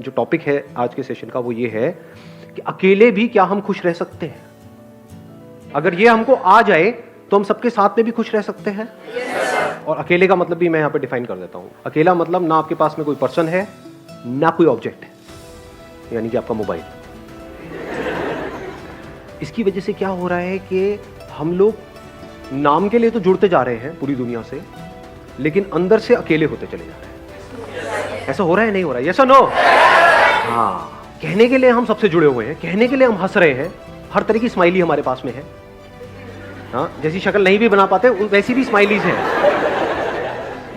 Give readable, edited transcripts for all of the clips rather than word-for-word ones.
जो टॉपिक है आज के सेशन का वो ये है कि अकेले भी क्या हम खुश रह सकते हैं। अगर ये हमको आ जाए तो हम सबके साथ में भी खुश रह सकते हैं। और अकेले का मतलब भी मैं यहाँ पे डिफाइन कर देता हूँ। अकेला मतलब ना आपके पास में कोई पर्सन है ना कोई ऑब्जेक्ट है, यानी कि आपका मोबाइल। इसकी वजह से क्या हो रहा है कि हम लोग नाम के लिए तो जुड़ते जा रहे हैं पूरी दुनिया से, लेकिन अंदर से अकेले होते चले जा रहे हैं। ऐसा हो रहा है नहीं हो रहा है? यस और नो? हाँ, कहने के लिए हम सबसे जुड़े हुए हैं, कहने के लिए हम हंस रहे हैं, हर तरह की स्माइली हमारे पास में है। हाँ, जैसी शक्ल नहीं भी बना पाते वैसी भी स्माइलीज हैं।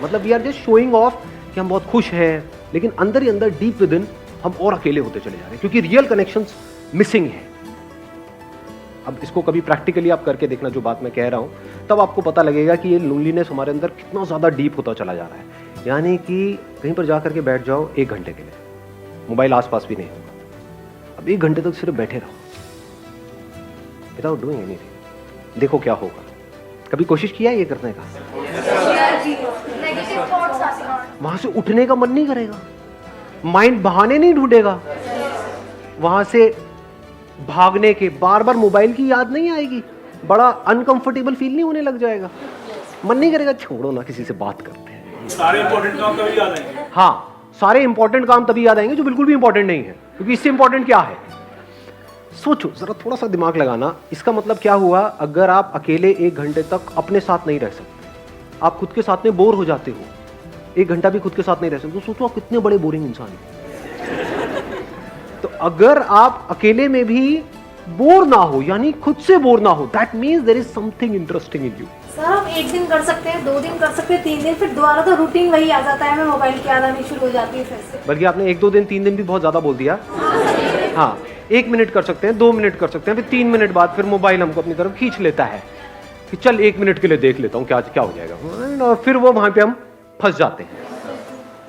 मतलब we are just showing off कि हम बहुत खुश हैं, लेकिन अंदर ही अंदर डीप विद इन हम और अकेले होते चले जा रहे हैं, क्योंकि रियल कनेक्शंस मिसिंग है। अब इसको कभी प्रैक्टिकली आप करके देखना जो बात मैं कह रहा हूं, तब आपको पता लगेगा कि ये लोनलीनेस हमारे अंदर कितना ज्यादा डीप होता चला जा रहा है। यानी कि कहीं पर जाकर के बैठ जाओ 1 घंटे के लिए, मोबाइल आसपास भी नहीं होगा। अब 1 घंटे तक सिर्फ बैठे रहो विदाउट डूइंग एनीथिंग, देखो क्या होगा। कभी कोशिश किया ये करने का? वहां से उठने का मन नहीं करेगा, माइंड बहाने नहीं ढूंढेगा, वहां से भागने के बार बार मोबाइल की याद नहीं आएगी, बड़ा अनकंफर्टेबल फील नहीं होने लग जाएगा, मन नहीं करेगा छोड़ो ना किसी से बात करते हैं। सारे इंपॉर्टेंट काम तभी याद आएंगे। हाँ, सारे इंपॉर्टेंट काम तभी याद आएंगे जो बिल्कुल भी इंपॉर्टेंट नहीं है, क्योंकि इससे इंपॉर्टेंट क्या है? सोचो जरा, थोड़ा सा दिमाग लगाना। इसका मतलब क्या हुआ? अगर आप अकेले 1 घंटे तक अपने साथ नहीं रह सकते, आप खुद के साथ में बोर हो जाते हो, 1 घंटा भी खुद के साथ नहीं रह सकते, तो सोचो आप कितने बड़े बोरिंग इंसान हैं। तो अगर आप अकेले में भी बोर ना हो, यानी खुद से बोर ना हो, that means there is something interesting in you. Sir हम 1 दिन कर सकते हैं, 2 दिन कर सकते हैं, 3 दिन, फिर दोबारा तो रूटीन वही आ जाता है, हमें मोबाइल की याद आनी शुरू हो जाती है फिर से। बल्कि आपने 1-2 दिन 3 दिन भी बहुत ज्यादा बोल दिया। हाँ, 1 मिनट कर सकते हैं, 2 मिनट कर सकते हैं, फिर 3 मिनट बाद फिर मोबाइल हमको अपनी तरफ खींच लेता है कि चल 1 मिनट के लिए देख लेता हूँ क्या क्या हो जाएगा, और फिर वो वहां पे हम फंस जाते हैं।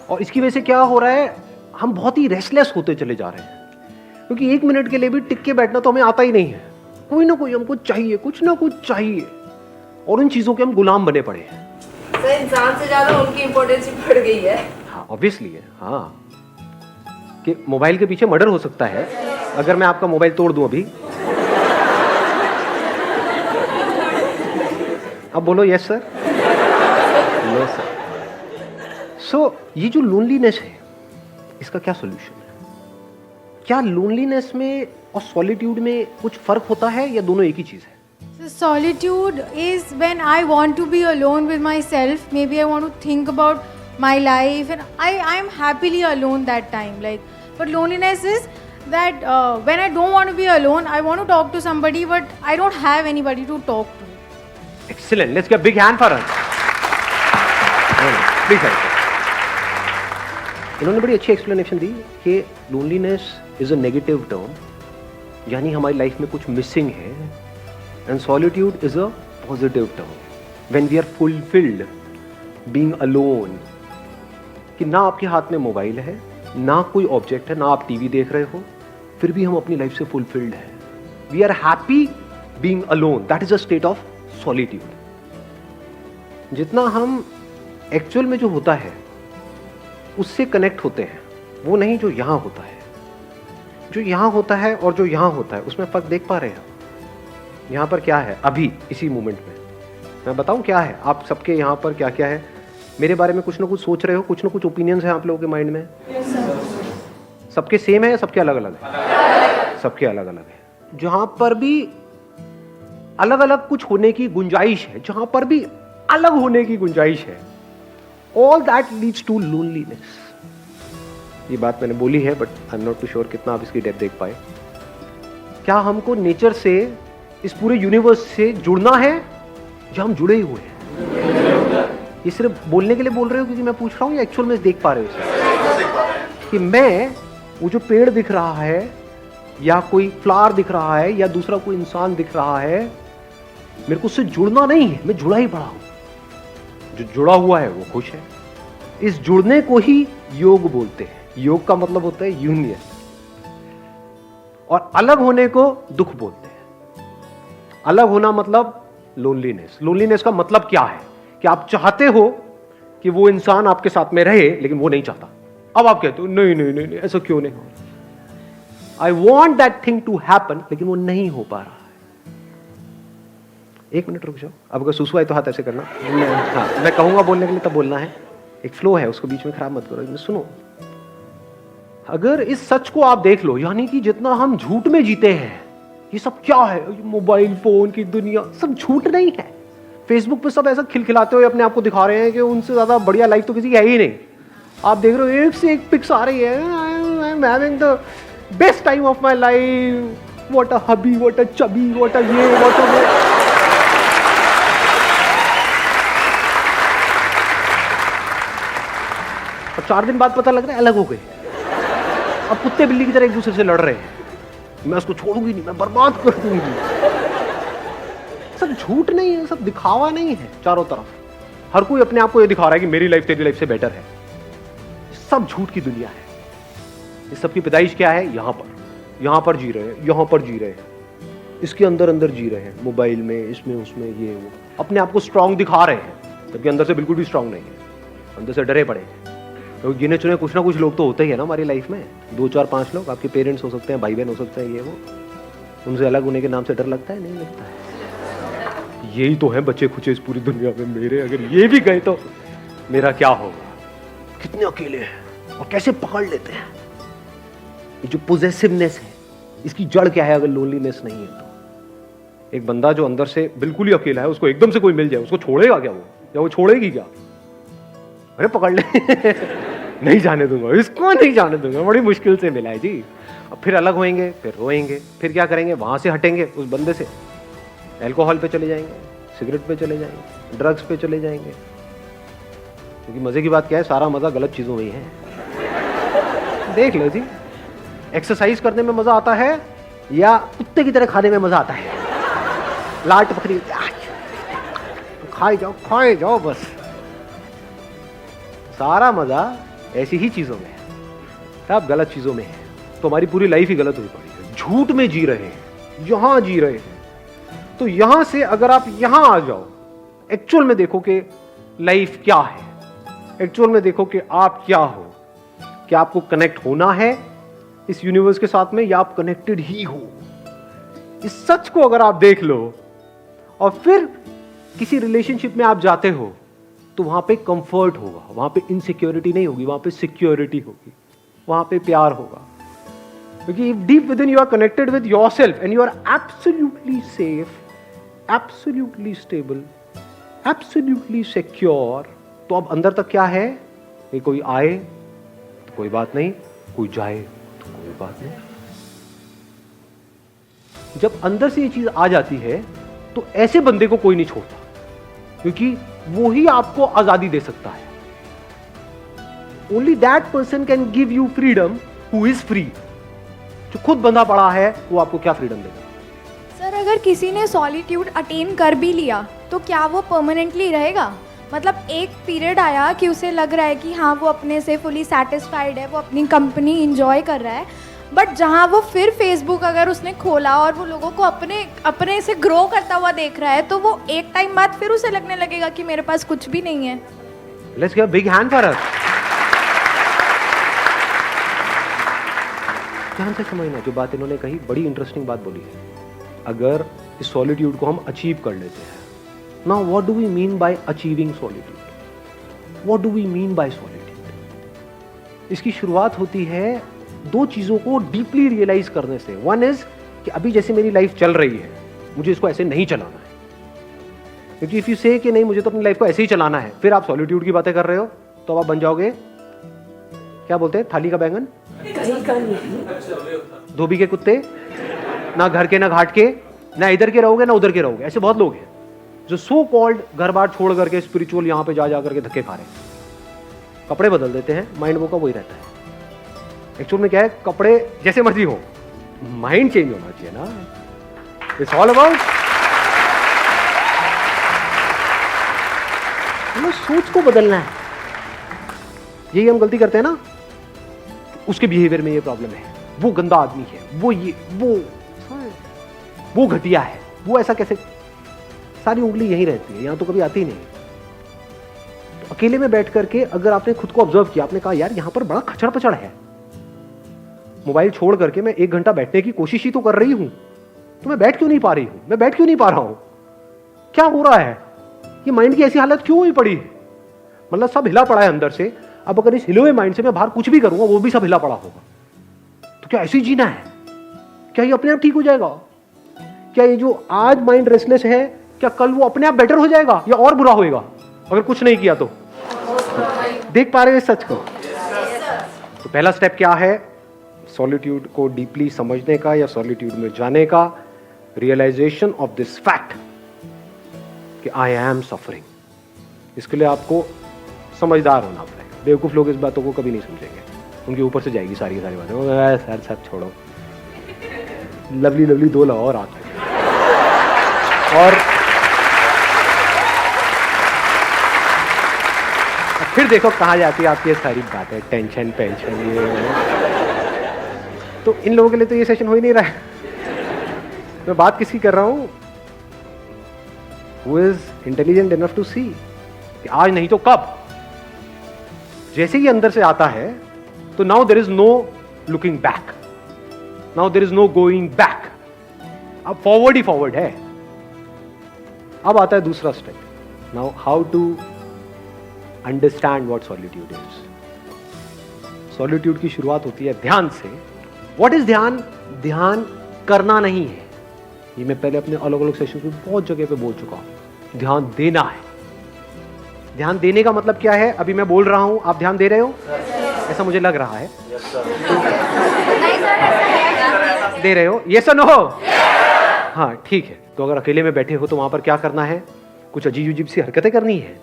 और इसकी वजह से क्या हो रहा है? हम बहुत ही रेस्टलेस होते चले जा रहे हैं, क्योंकि 1 मिनट के लिए भी टिक के बैठना तो हमें आता ही नहीं है। कोई ना कोई हमको चाहिए, कुछ ना कुछ चाहिए, और उन चीजों के हम गुलाम बने पड़े हैं। सर इंसान से ज्यादा उनकी इम्पोर्टेंस बढ़ गई है। हाँ, ऑब्वियसली है। हाँ, कि मोबाइल के पीछे मर्डर हो सकता है अगर मैं आपका मोबाइल तोड़ दूं अभी। अब बोलो यस सर, नो सर। सो ये जो लोनलीनेस है, इसका क्या सॉल्यूशन है? क्या लोनलीनेस में और सॉलिट्यूड में कुछ फर्क होता है या दोनों एक ही चीज है? So solitude is when I want to be alone with myself. Maybe I want to think about my life, and I am happily alone that time. Like, but loneliness is that when I don't want to be alone, I want to talk to somebody, but I don't have anybody to talk to. Excellent. Let's give a big hand for us. Please help. इन्होंने बड़ी अच्छी explanation दी कि loneliness is a negative term, यानी हमारी life में कुछ missing है, and solitude is a positive term when we are fulfilled being alone. कि ना आपके हाथ में मोबाइल है, ना कोई ऑब्जेक्ट है, ना आप टीवी देख रहे हो, फिर भी हम अपनी लाइफ से फुलफिल्ड है। We are happy being alone, that is a state of solitude. जितना हम एक्चुअल में जो होता है उससे कनेक्ट होते हैं, वो नहीं जो यहां होता है। जो यहां होता है और जो यहां होता है उसमें फर्क देख पा रहे हैं? यहां पर क्या है अभी इसी मोमेंट में? मैं बताऊं क्या है? आप सबके यहां पर क्या क्या है? मेरे बारे में कुछ ना कुछ सोच रहे हो, कुछ ना कुछ ओपिनियंस है आप लोगों के माइंड में। सबके सेम है या सबके अलग अलग है? सबके अलग अलग है। जहां पर भी अलग अलग कुछ होने की गुंजाइश है, जहां पर भी अलग होने की गुंजाइश है, all that leads to loneliness. ये बात मैंने बोली है, but I am not too sure कितना आप इसकी डेप्थ देख पाए। क्या हमको नेचर से, इस पूरे यूनिवर्स से जुड़ना है, या हम जुड़े ही हुए हैं? ये सिर्फ बोलने के लिए बोल रहे हो क्योंकि मैं पूछ रहा हूँ, या एक्चुअल में देख पा रहे हो इसे? कि मैं वो जो पेड़ दिख रहा है, या कोई फ्लावर दिख रहा है, या दूसरा कोई इंसान दिख रहा है, मेरे को उससे जुड़ना नहीं है, मैं जुड़ा ही पड़ा हूं। जो जुड़ा हुआ है वो खुश है। इस जुड़ने को ही योग बोलते हैं। योग का मतलब होता है यूनियन, और अलग होने को दुख बोलते हैं। अलग होना मतलब लोनलीनेस। लोनलीनेस का मतलब क्या है? कि आप चाहते हो कि वो इंसान आपके साथ में रहे, लेकिन वो नहीं चाहता, अब आप कहते हो नहीं नहीं नहीं, नहीं ऐसा क्यों नहीं हो रहा? I want that thing to happen, लेकिन वो नहीं हो पा रहा है। एक मिनट रुक जाओ, अब अगर सुसु आए तो हाथ ऐसे करना। हाँ, मैं कहूंगा बोलने के लिए तब बोलना है, एक फ्लो है उसको बीच में खराब मत करो। सुनो, अगर इस सच को आप देख लो, यानी कि जितना हम झूठ में जीते हैं, ये सब क्या है, मोबाइल फोन की दुनिया, सब झूठ नहीं है। फेसबुक पे सब ऐसा खिलखिलाते हुए अपने आप को दिखा रहे हैं कि उनसे ज्यादा बढ़िया लाइफ तो किसी की है ही नहीं। आप देख रहे हो एक से एक पिक्स आ रही है, I am having the best time of my life, what a hubby, what a chubby, what a ये, व्हाट अ वो। अब 4 दिन बाद पता लग रहा है अलग हो गए, अब कुत्ते बिल्ली की तरह एक दूसरे से लड़ रहे हैं। मैं उसको छोड़ूंगी नहीं, मैं बर्बाद कर दूंगी। सब झूठ नहीं है, सब दिखावा नहीं है। चारों तरफ हर कोई अपने आप को ये दिखा रहा है कि मेरी लाइफ तेरी लाइफ से बेटर है। सब झूठ की दुनिया है। इस सब की पैदाइश क्या है? यहां पर जी रहे हैं, यहां पर जी रहे हैं, इसके अंदर अंदर जी रहे हैं, मोबाइल में, इसमें उसमें, ये वो, अपने आप को स्ट्रांग दिखा रहे हैं, जबकि अंदर से बिल्कुल भी स्ट्रांग नहीं है, अंदर से डरे पड़े हैं। तो गिने चुने कुछ ना कुछ लोग तो होते ही है ना हमारी लाइफ में, 2 4 5 लोग। आपके पेरेंट्स हो सकते हैं, भाई बहन हो सकते हैं, ये वो, उनसे अलग होने के नाम से डर लगता है? नहीं लगता है। यही तो है बच्चे खुचे इस पूरी दुनिया में मेरे, अगर ये भी गए तो मेरा क्या होगा? कितने अकेले हैं और कैसे पकड़ लेते हैं। ये जो पोजेसिवनेस है, इसकी जड़ क्या है? अगर लोनलीनेस नहीं है तो एक बंदा जो अंदर से बिल्कुल ही अकेला है, उसको एकदम से कोई मिल जाए, उसको छोड़ेगा क्या वो, या वो छोड़ेगी क्या? अरे पकड़ ले नहीं जाने दूंगा इसको, नहीं जाने दूंगा, बड़ी मुश्किल से मिला है जी। अब फिर अलग होएंगे, फिर रोएंगे, फिर क्या करेंगे? वहां से हटेंगे उस बंदे से, अल्कोहल पे चले जाएंगे, सिगरेट पे चले जाएंगे, ड्रग्स पे चले जाएंगे। क्योंकि मजे की बात क्या है, सारा मजा गलत चीजों में ही है। देख लो जी, एक्सरसाइज करने में मजा आता है या कुत्ते की तरह खाने में मजा आता है? लाट पकड़ी, खाए जाओ बस। सारा मजा ऐसी ही चीजों में है, सब गलत चीजों में है। तो हमारी पूरी लाइफ ही गलत हुई पड़ी है। झूठ में जी रहे हैं, यहां जी रहे हैं। तो यहां से अगर आप यहां आ जाओ, एक्चुअल में देखो कि लाइफ क्या है, एक्चुअल में देखो कि आप क्या हो, क्या आपको कनेक्ट होना है इस यूनिवर्स के साथ में, या आप कनेक्टेड ही हो। इस सच को अगर आप देख लो और फिर किसी रिलेशनशिप में आप जाते हो, तो वहां पे कंफर्ट होगा, वहां पे इनसिक्योरिटी नहीं होगी, वहां पे सिक्योरिटी होगी, वहां पे प्यार होगा। क्योंकि deep within you are connected with yourself and you are absolutely safe, absolutely stable, absolutely secure. तो अब अंदर तक क्या है? कि कोई आए तो कोई बात नहीं, कोई जाए तो कोई बात नहीं। जब अंदर से ये चीज आ जाती है तो ऐसे बंदे को कोई नहीं छोड़ता, क्योंकि वो ही आपको आजादी दे सकता है। Only that person can give you freedom who is free. जो खुद बंधा पड़ा है वो आपको क्या फ्रीडम देगा? सर, अगर किसी ने सॉलिट्यूड अटेन कर भी लिया तो क्या वो परमानेंटली रहेगा? मतलब एक पीरियड आया कि उसे लग रहा है कि हाँ वो अपने से फुली सेटिस्फाइड है, वो अपनी कंपनी इंजॉय कर रहा है, बट जहाँ वो फिर फेसबुक अगर उसने खोला और वो लोगों को अपने से ग्रो करता हुआ देख रहा है, तो वो एक टाइम बाद फिर उसे लगने लगेगा कि मेरे पास कुछ भी नहीं है। Let's give a big hand for us. ध्यान से समझना, जो बात इन्होंने कही बड़ी इंटरेस्टिंग बात बोली है। अगर इस सॉलिट्यूड को हम अचीव कर लेते हैं, now what do we mean by achieving solitude? What do we mean by solitude? इसकी शुरुआत होती है 2 चीजों को डीपली रियलाइज करने से। वन इज कि अभी जैसे मेरी लाइफ चल रही है, मुझे इसको ऐसे नहीं चलाना है। क्योंकि इफ यू से कि नहीं मुझे तो अपनी लाइफ को ऐसे ही चलाना है, फिर आप सॉलिट्यूड की बातें कर रहे हो, तो आप बन जाओगे, क्या बोलते हैं, थाली का बैंगन, धोबी के कुत्ते, ना घर के ना घाट के, ना इधर के रहोगे ना उधर के रहोगे। ऐसे बहुत लोग हैं जो सो कॉल्ड घर बार छोड़ करके स्पिरिचुअल यहां पे जा करके धक्के खा रहे हैं। कपड़े बदल देते हैं, माइंड वो का वही रहता है। एक्चुअल में क्या है, कपड़े जैसे मर्जी हो, माइंड चेंज होना चाहिए ना। इट्स ऑल अबाउट सोच को बदलना है। यही हम गलती करते हैं ना, उसके बिहेवियर में ये प्रॉब्लम है, वो गंदा आदमी है, वो ये वो घटिया है, वो ऐसा कैसे, सारी उंगली यहीं रहती है, यहां तो कभी आती नहीं। तो अकेले में बैठ करके अगर आपने खुद को ऑब्जर्व किया, आपने कहा यार यहां पर बड़ा खचड़ पचड़ है, मोबाइल छोड़ करके मैं 1 घंटा बैठने की कोशिश ही तो कर रही हूं, तो मैं बैठ क्यों नहीं पा रही हूं, मैं बैठ क्यों नहीं पा रहा हूं, क्या हो रहा है, ये माइंड की ऐसी हालत क्यों हुई पड़ी है? मतलब सब हिला पड़ा है अंदर से। अब अगर इस हिले हुए माइंड से मैं बाहर कुछ भी करूंगा वो भी सब हिला पड़ा होगा। तो क्या ऐसे ही जीना है? क्या ये अपने आप ठीक हो जाएगा? क्या ये जो आज माइंड रेस्टलेस है, क्या कल वो अपने आप बेटर हो जाएगा या और बुरा होएगा अगर कुछ नहीं किया तो? देख पा रहे हो इस सच को? तो पहला स्टेप क्या है? सॉलिट्यूड को डीपली समझने का या सॉलिट्यूड में जाने का, रियलाइजेशन ऑफ दिस फैक्ट कि आई एम सफरिंग। इसके लिए आपको समझदार होना पड़ेगा। बेवकूफ लोग इस बातों को कभी नहीं समझेंगे, उनके ऊपर से जाएगी सारी बातें। सर सब छोड़ो, लवली लवली 2 लगाओ रात में। और फिर देखो कहाँ जाती है आपकी ये सारी बातें, टेंशन पेंशन ये। तो इन लोगों के लिए तो ये सेशन हो ही नहीं रहा है। मैं बात किसकी कर रहा हूं? Who is intelligent enough to see कि आज नहीं तो कब। जैसे ही अंदर से आता है तो now there is no looking back, now there is no going back. अब फॉरवर्ड ही फॉरवर्ड है। अब आता है दूसरा step, now how to understand what solitude is. Solitude की शुरुआत होती है ध्यान से। व्हाट इज ध्यान? ध्यान करना नहीं है, ये मैं पहले अपने अलग अलग सेशन में बहुत जगह पे बोल चुका हूं। ध्यान देना है। ध्यान देने का मतलब क्या है? अभी मैं बोल रहा हूं, आप ध्यान दे रहे हो? ऐसा मुझे लग रहा है। दे रहे हो? यस और नो? हाँ ठीक है। तो अगर अकेले में बैठे हो तो वहां पर क्या करना है? कुछ अजीब अजीब सी हरकतें करनी है,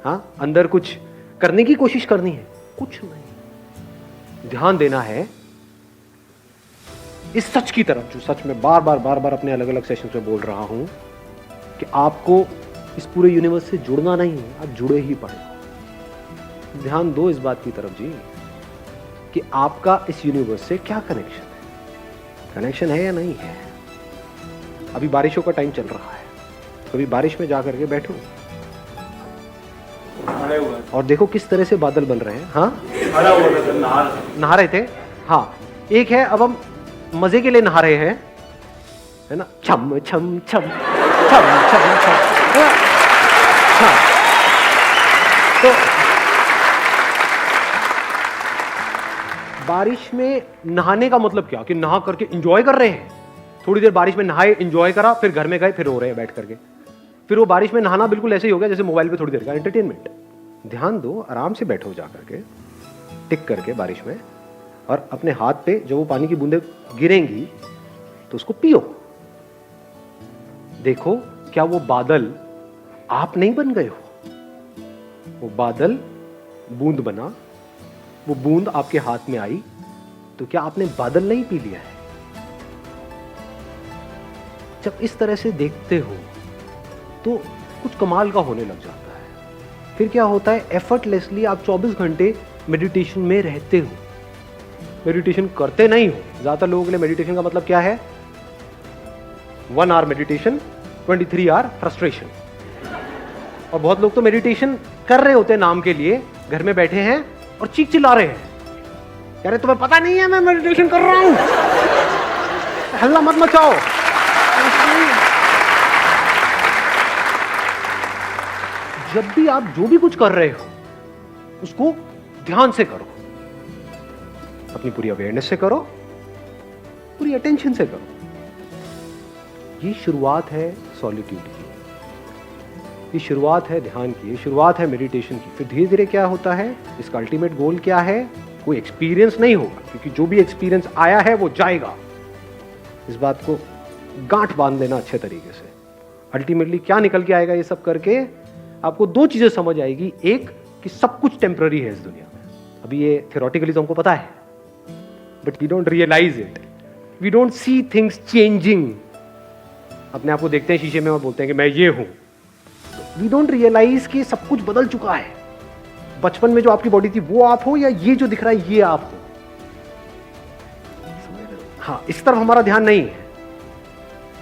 हाँ, अंदर कुछ करने की कोशिश करनी है? कुछ नहीं। ध्यान देना है इस सच की तरफ, जो सच में बार बार अपने अलग अलग सेशन में बोल रहा हूं कि आपको इस पूरे यूनिवर्स से जुड़ना नहीं है, आप जुड़े ही पड़े। ध्यान दो इस बात की तरफ जी कि आपका इस यूनिवर्स से क्या कनेक्शन है, कनेक्शन है या नहीं है। अभी बारिशों का टाइम चल रहा है, कभी बारिश में जाकर के बैठो और देखो किस तरह से बादल बन रहे हैं। हाँ, नहा रहे थे। हाँ, एक है अब हम मजे के लिए नहा रहे हैं, है ना, छम छम छम छम छम छम। हाँ, तो बारिश में नहाने का मतलब क्या कि नहा करके एंजॉय कर रहे हैं। थोड़ी देर बारिश में नहाए, एंजॉय करा, फिर घर में गए, फिर रो रहे हैं बैठ करके। फिर वो बारिश में नहाना बिल्कुल ऐसे ही हो गया जैसे मोबाइल पे थोड़ी देर का एंटरटेनमेंट। ध्यान दो, आराम से बैठो जा करके, टिक करके बारिश में, और अपने हाथ पे जब वो पानी की बूंदें गिरेंगी तो उसको पियो। देखो क्या वो बादल आप नहीं बन गए हो, वो बादल बूंद बना, वो बूंद आपके हाथ में आई, तो क्या आपने बादल नहीं पी लिया है? जब इस तरह से देखते हो तो कुछ कमाल का होने लग जाता है। फिर क्या होता है, एफर्टलेसली आप 24 घंटे मेडिटेशन में रहते हो। मेडिटेशन करते नहीं हो। ज्यादातर लोगों के लिए मेडिटेशन का मतलब क्या है? 1 आवर मेडिटेशन, 23 आवर फ्रस्ट्रेशन। और बहुत लोग तो मेडिटेशन कर रहे होते हैं नाम के लिए, घर में बैठे हैं और चीख चिल्ला रहे हैं, कह रहे तुम्हें पता नहीं है मैं मेडिटेशन कर रहा हूं, हल्ला मत मचाओ। जब भी आप जो भी कुछ कर रहे हो उसको ध्यान से करो, अपनी पूरी अवेयरनेस से करो, पूरी अटेंशन से करो। ये शुरुआत है सॉलिट्यूड की, ये शुरुआत है ध्यान की, ये शुरुआत है मेडिटेशन की। फिर धीरे धीरे क्या होता है, इसका अल्टीमेट गोल क्या है? कोई एक्सपीरियंस नहीं होगा, क्योंकि जो भी एक्सपीरियंस आया है वो जाएगा। इस बात को गांठ बांध लेना अच्छे तरीके से। अल्टीमेटली क्या निकल के आएगा ये सब करके? आपको 2 चीजें समझ आएगी। एक कि सब कुछ टेम्पररी है इस दुनिया में। अभी ये थियोरेटिकली तो हमको पता है, but we don't realise it, we don't see things changing. अपने आप को देखते हैं शीशे में और बोलते हैं कि मैं ये हूं। वी डोंट रियलाइज कि सब कुछ बदल चुका है। बचपन में जो आपकी बॉडी थी वो आप हो, या ये जो दिख रहा है ये आप हो। हाँ, इस तरफ हमारा ध्यान नहीं है।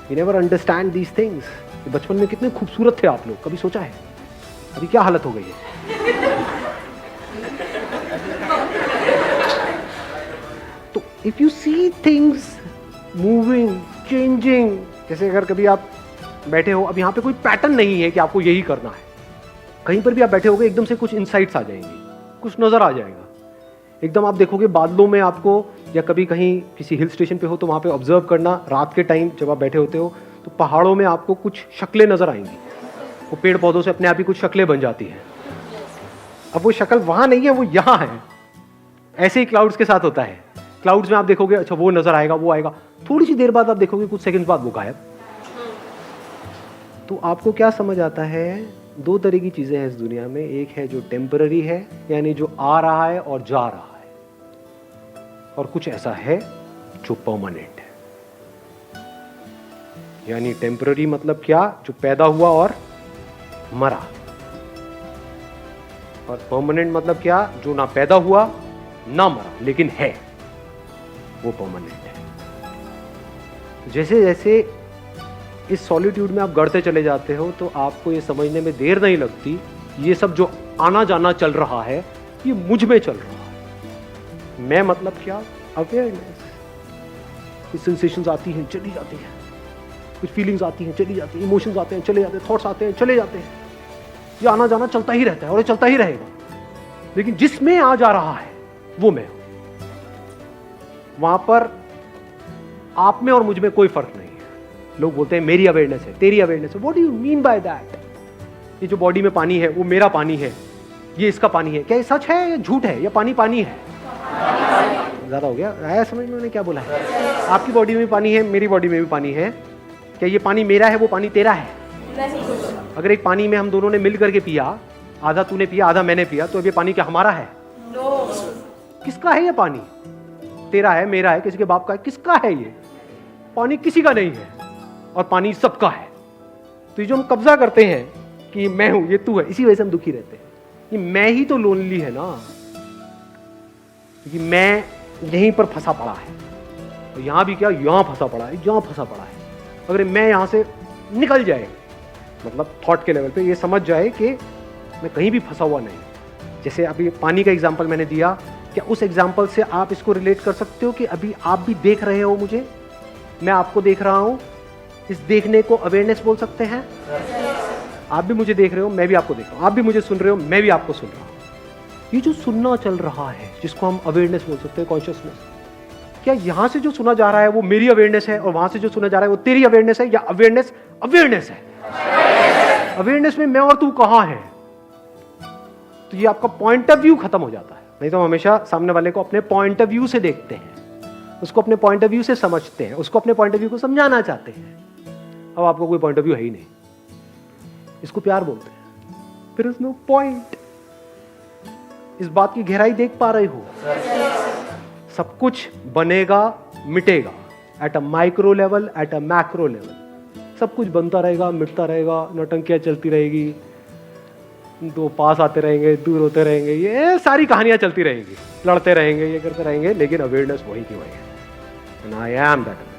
We never understand these things. बचपन में कितने खूबसूरत थे आप लोग, कभी सोचा है? अभी क्या हालत हो गई है? तो if you see things moving changing, जैसे अगर कभी आप बैठे हो, अब यहाँ पे कोई पैटर्न नहीं है कि आपको यही करना है, कहीं पर भी आप बैठे होगे एकदम से कुछ इंसाइट्स आ जाएंगे, कुछ नजर आ जाएगा एकदम। आप देखोगे बादलों में आपको, या कभी कहीं किसी हिल स्टेशन पे हो तो वहाँ पे ऑब्जर्व करना, रात के टाइम जब आप बैठे होते हो तो पहाड़ों में आपको कुछ शक्लें नजर आएंगी, वो पेड़ पौधों से अपने आप ही कुछ शक्लें बन जाती हैं। अब वो शक्ल वहाँ नहीं है, वो यहाँ है। ऐसे ही क्लाउड्स के साथ होता है, क्लाउड्स में आप देखोगे अच्छा वो नजर आएगा, वो आएगा, थोड़ी सी देर बाद आप देखोगे कुछ सेकंड बाद वो गायब। तो आपको क्या समझ आता है, दो तरह की चीजें हैं इस दुनिया में, एक है जो टेम्पररी है, यानी जो आ रहा है और जा रहा है, और कुछ ऐसा है जो परमानेंट है। यानी टेम्पररी मतलब क्या, जो पैदा हुआ और मरा, और परमानेंट मतलब क्या, जो ना पैदा हुआ ना मरा लेकिन है, वो परमानेंट है। जैसे जैसे इस सॉलिट्यूड में आप गढ़ते चले जाते हो तो आपको ये समझने में देर नहीं लगती, ये सब जो आना जाना चल रहा है ये मुझ में चल रहा है। मैं मतलब क्या, अवेयरनेस। कुछ सेंसेशंस आती हैं चली जाती हैं, कुछ फीलिंग्स आती हैं चली जाती हैं, इमोशंस आते हैं चले जाते हैं, थॉट्स आते हैं चले जाते हैं, ये आना जाना चलता ही रहता है और ये चलता ही रहेगा। लेकिन जिसमें आ जा रहा है वो मैं हूं, वहां पर आप में और मुझ में कोई फर्क नहीं है। लोग बोलते हैं मेरी अवेयरनेस है, तेरी अवेयरनेस है। What do you mean by that? ये जो बॉडी में पानी है वो मेरा पानी है, ये इसका पानी है, क्या ये सच है या झूठ है, या पानी पानी है? ज्यादा हो गया, आया समझ में मैंने क्या बोला है? आपकी बॉडी में भी पानी है, मेरी बॉडी में भी पानी है, क्या ये पानी मेरा है, वो पानी तेरा है? अगर एक पानी में हम दोनों ने मिल करके पिया, आधा तूने पिया आधा मैंने पिया, तो अब ये पानी क्या हमारा है? किसका है ये पानी? तेरा है, मेरा है, किसी के बाप का है, किसका है ये पानी? किसी का नहीं है, और पानी सबका है। तो ये जो हम कब्जा करते हैं कि मैं हूं, ये तू है, इसी वजह से हम दुखी रहते हैं। ये मैं ही तो लोनली है ना, क्योंकि मैं यहीं पर फंसा पड़ा है, और यहां भी क्या, यहां फंसा पड़ा है, यहां फंसा पड़ा है। अगर मैं यहां से निकल जाए, मतलब थॉट के लेवल पे ये समझ जाए कि मैं कहीं भी फंसा हुआ नहीं। जैसे अभी पानी का एग्जाम्पल मैंने दिया, क्या उस एग्जाम्पल से आप इसको रिलेट कर सकते हो कि अभी आप भी देख रहे हो मुझे, मैं आपको देख रहा हूं, इस देखने को अवेयरनेस बोल सकते हैं? आप भी मुझे देख रहे हो, मैं भी आपको देख रहा हूं, आप भी मुझे सुन रहे हो, मैं भी आपको सुन रहा हूं। ये जो सुनना चल रहा है, जिसको हम अवेयरनेस बोल सकते हैं, कॉन्शियसनेस, क्या यहां से जो सुना जा रहा है वो मेरी अवेयरनेस है, और वहां से जो सुना जा रहा है वो तेरी अवेयरनेस है, या अवेयरनेस अवेयरनेस है? अवेयरनेस में मैं और तू कहां है? तो ये आपका पॉइंट ऑफ व्यू खत्म हो जाता है। नहीं तो हम हमेशा सामने वाले को अपने पॉइंट ऑफ व्यू से देखते हैं, उसको अपने पॉइंट ऑफ व्यू से समझते हैं, उसको अपने पॉइंट ऑफ व्यू को समझाना चाहते हैं। अब आपको कोई पॉइंट ऑफ व्यू है ही नहीं, इसको प्यार बोलते हैं। फिर उसमें पॉइंट, इस बात की गहराई देख पा रहे हो? सब कुछ बनेगा मिटेगा, at a micro level, at a macro level, सब कुछ बनता रहेगा मिटता रहेगा, नौटंकियां चलती रहेगी, दो पास आते रहेंगे, दूर होते रहेंगे, ये सारी कहानियां चलती रहेंगी, लड़ते रहेंगे, ये करते रहेंगे, लेकिन अवेयरनेस वही की वही है। And I am that.